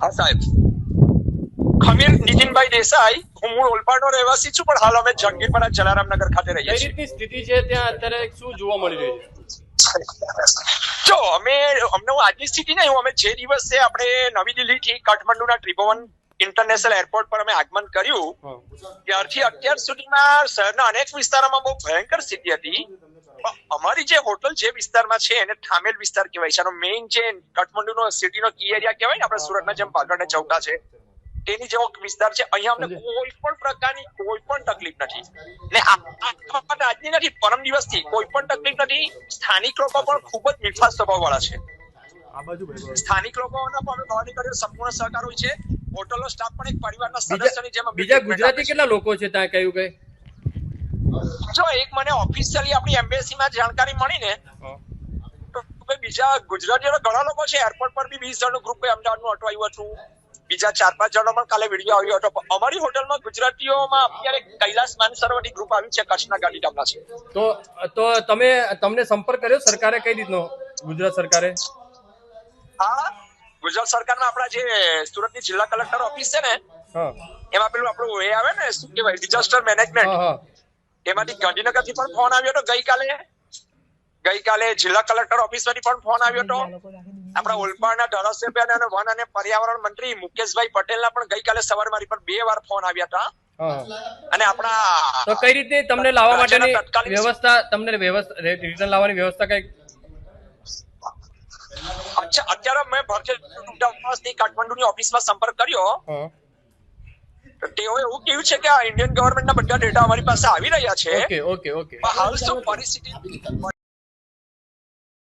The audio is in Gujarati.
હા સાહેબ, ખમીર નીતિનભાઈ દેસાઈ, હું મૂળ ઓલપાડનો રહેવાસી છું, પણ હાલ અમે જંગીરપરા જલારામનગર ખાતે રહીએ કઈ છીએ. રીતની સ્થિતિ છે ત્યાં અત્યારે, શું જોવા મળી રહ્યું છે? જો અમને આજની સ્થિતિ નહીં, અમે જે દિવસે આપણે નવી દિલ્હી થી કાઠમંડુના ત્રિભુવન ઇન્ટરનેશનલ એરપોર્ટ પર અમે આગમન કર્યું ત્યારથી અત્યાર સુધીમાં શહેરના અનેક વિસ્તારોમાં બહુ ભયંકર સ્થિતિ હતી. અમારી જે હોટલ જે વિસ્તારમાં છે એને ઠામેલ વિસ્તાર કહેવાય છે. મેઇન જે કાઠમંડુનો સિટીનો કી એરિયા કહેવાય ને, આપણે સુરતના જેમ પાગળ ને ચૌટા છે તેની જેવો વિસ્તાર છે. અહીંયા અમને કોઈ પણ પ્રકારની કોઈ પણ તકલીફ નથી, ને આજની નથી, પરમ દિવસથી કોઈ પણ તકલીફ નથી. સ્થાનિક લોકો પણ ખૂબ જ મીઠા સ્વભાવ વાળા છે. સ્થાનિક લોકોનો પણ ભાવની કર્યો સંપૂર્ણ સહકાર હોય છે. હોટલનો સ્ટાફ પણ એક પરિવારના સદસ્યની જેમ. બીજા ગુજરાતી કેટલા લોકો છે ત્યાં, કયું કઈ? જો એક મને ઓફિશિયલી આપણી એમ્બેસીમાં જાણકારી મળી ને, તો બીજા ગુજરાતીઓ ઘણા લોકો છે. એરપોર્ટ પર બી 20 જણનું ગ્રુપ અમદાવાદનું ઓટો આવ્યું હતું. બીજા 4-5 જણનો પણ કાલે વિડીયો આવ્યો હતો. અમારી હોટલમાં ગુજરાતીઓમાં અત્યારે કૈલાસ માનસરોવરની ગ્રુપ આવી છે, કચ્છના ગાંધીધામના છે. તો તમને સંપર્ક કર્યો સરકારે કઈ રીતનો, ગુજરાત સરકારે? હા, ગુજરાત સરકારમાં આપણા જે સુરતની જિલ્લા કલેક્ટર ઓફિસ છે ને, એમાં પેલું આપણું એ આવે ને, શું કહેવાય, ડિઝાસ્ટર મેનેજમેન્ટ, એમાંથી ગાંધીનગરથી પણ ફોન આવ્યો હતો ગઈકાલે જિલ્લા કલેક્ટર ઓફિસમાંથી પણ ફોન આવ્યો હતો. આપણા ઓલપાડના ધારાસભ્ય અને વન અને પર્યાવરણ મંત્રી મુકેશભાઈ પટેલના પણ ગઈકાલે સવારે મારી પર 2 વાર ફોન આવ્યા હતા. અને આપણા તો કઈ રીતે તમને લાવવા માટેની વ્યવસ્થા, રિટર્ન લાવવાની વ્યવસ્થા કઈ? અચ્છા, અત્યારે મેં ભારતીય દૂતાવાસની કાઠમંડુની ઓફિસમાં સંપર્ક કર્યો. તેઓએ એવું કહ્યું છે કે આ ઇન્ડિયન ગવર્મેન્ટના બધા ડેટા અમારી પાસે આવી રહ્યા છે. ઓકે. હાલ શું પરિસ્થિતિ